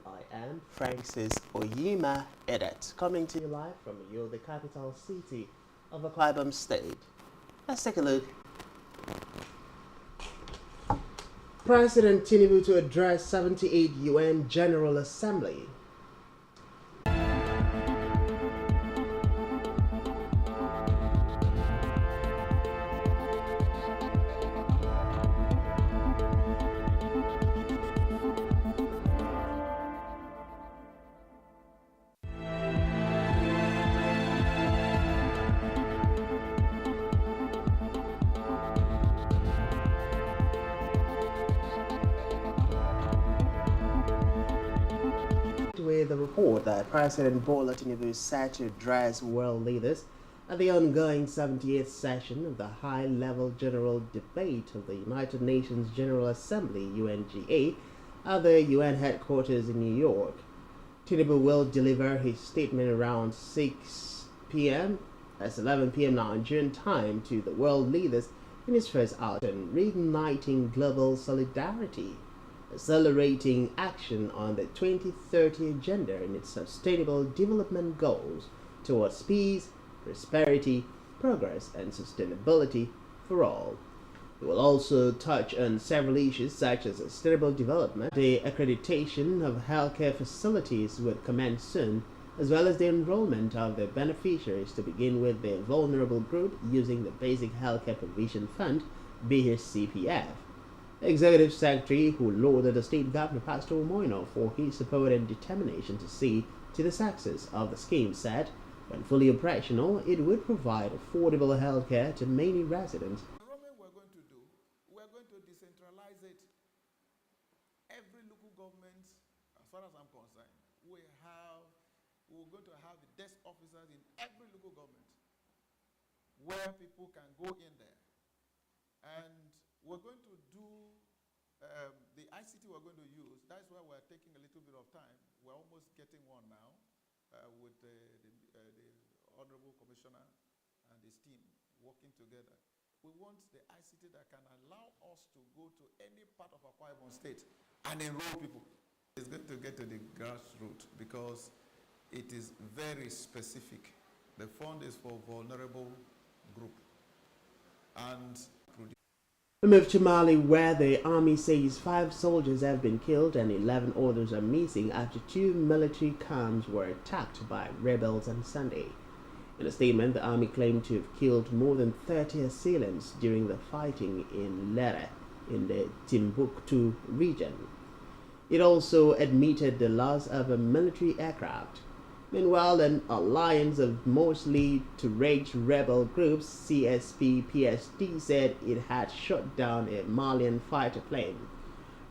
I am Francis Oyima Edet, coming to you live from the capital city of Akwa Ibom State. Let's take a look. President Tinubu to address 78 UN General Assembly. With the report that President Bola Tinubu is set to address world leaders at the ongoing 78th session of the high-level general debate of the United Nations General Assembly (UNGA) at the UN headquarters in New York. Tinubu will deliver his statement around 6 p.m. That's 11 p.m. Nigerian time to the world leaders in his first outing, reigniting global solidarity, accelerating action on the 2030 agenda and its sustainable development goals towards peace, prosperity, progress, and sustainability for all. It will also touch on several issues such as sustainable development. The accreditation of healthcare facilities would commence soon, as well as the enrollment of the beneficiaries, to begin with the vulnerable group using the Basic Healthcare Provision Fund, BHCPF. Executive Secretary, who lauded the State Governor Pastor Moino for his support and determination to see to the success of the scheme, said, when fully operational, it would provide affordable health care to many residents. We're going to decentralize it. Every local government, as far as I'm concerned, we're going to have the desk officers in every local government where people can go in there. And we're going to do the ICT we're going to use. That's why we're taking a little bit of time. We're almost getting one now with the Honorable Commissioner and his team working together. We want the ICT that can allow us to go to any part of Akwa Ibom State and enroll people. It's going to get to the grassroots because it is very specific. The fund is for vulnerable group. And We move to Mali, where the army says 5 soldiers have been killed and 11 others are missing after 2 military camps were attacked by rebels on Sunday. In a statement, the army claimed to have killed more than 30 assailants during the fighting in Lere, in the Timbuktu region. It also admitted the loss of a military aircraft. Meanwhile, an alliance of mostly to-rage rebel groups, CSP-PSD, said it had shot down a Malian fighter plane.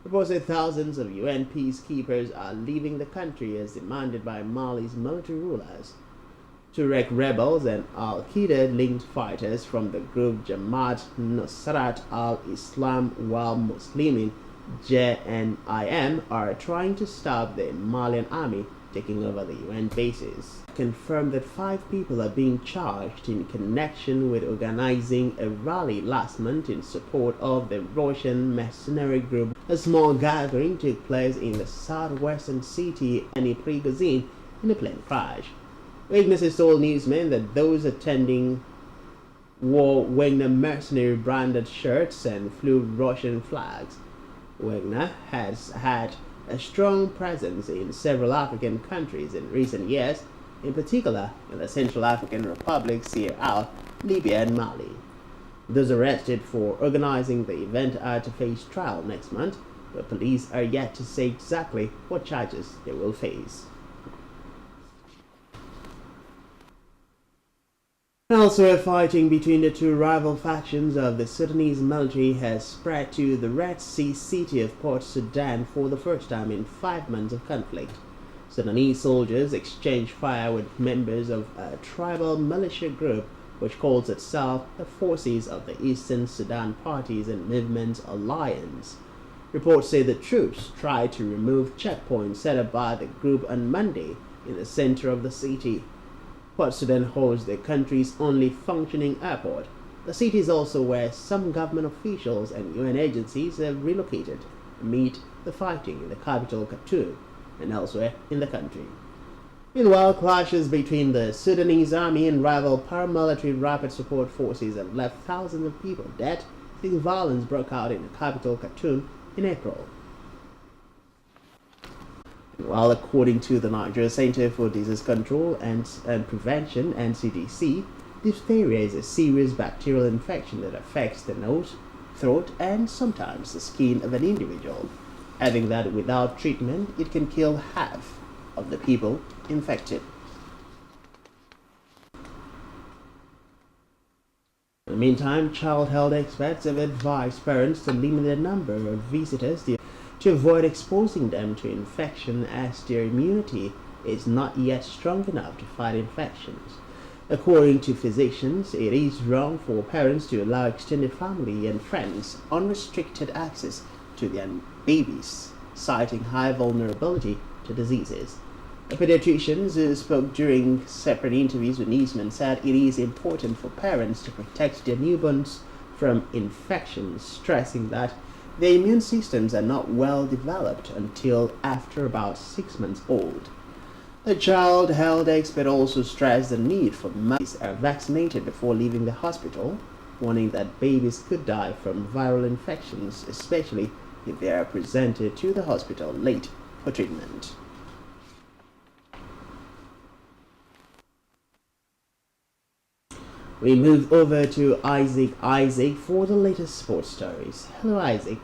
Reports say thousands of UN peacekeepers are leaving the country as demanded by Mali's military rulers. Tuareg rebels and Al-Qaeda-linked fighters from the group Jamaat Nusrat al-Islam wal Muslimin (JNIM) are trying to stop the Malian army taking over the UN bases. Confirmed that 5 people are being charged in connection with organizing a rally last month in support of the Russian mercenary group. A small gathering took place in the southwestern city Prigozhin in a plane crash. Witnesses told newsmen that those attending wore Wagner mercenary branded shirts and flew Russian flags. Wagner has had a strong presence in several African countries in recent years, in particular in the Central African Republic, Sierra, Libya, and Mali. Those arrested for organizing the event are to face trial next month, but police are yet to say exactly what charges they will face. Elsewhere, fighting between the two rival factions of the Sudanese military has spread to the Red Sea city of Port Sudan for the first time in 5 months of conflict. Sudanese soldiers exchanged fire with members of a tribal militia group which calls itself the Forces of the Eastern Sudan Parties and Movements Alliance. Reports say the troops tried to remove checkpoints set up by the group on Monday in the center of the city. Port Sudan holds the country's only functioning airport. The city is also where some government officials and UN agencies have relocated amid the fighting in the capital Khartoum and elsewhere in the country. Meanwhile, clashes between the Sudanese army and rival paramilitary rapid support forces have left thousands of people dead since violence broke out in the capital Khartoum in April. While according to the Nigeria Center for Disease Control and Prevention (NCDC), diphtheria is a serious bacterial infection that affects the nose, throat, and sometimes the skin of an individual, adding that without treatment it can kill half of the people infected. In the meantime, child health experts have advised parents to limit the number of visitors to avoid exposing them to infection as their immunity is not yet strong enough to fight infections. According to physicians, it is wrong for parents to allow extended family and friends unrestricted access to their babies, citing high vulnerability to diseases. Pediatricians who spoke during separate interviews with Eastman said it is important for parents to protect their newborns from infections, stressing that their immune systems are not well developed until after about 6 months old. The child health expert also stressed the need for mothers are vaccinated before leaving the hospital, warning that babies could die from viral infections, especially if they are presented to the hospital late for treatment. We move over to Isaac for the latest sports stories. Hello, Isaac.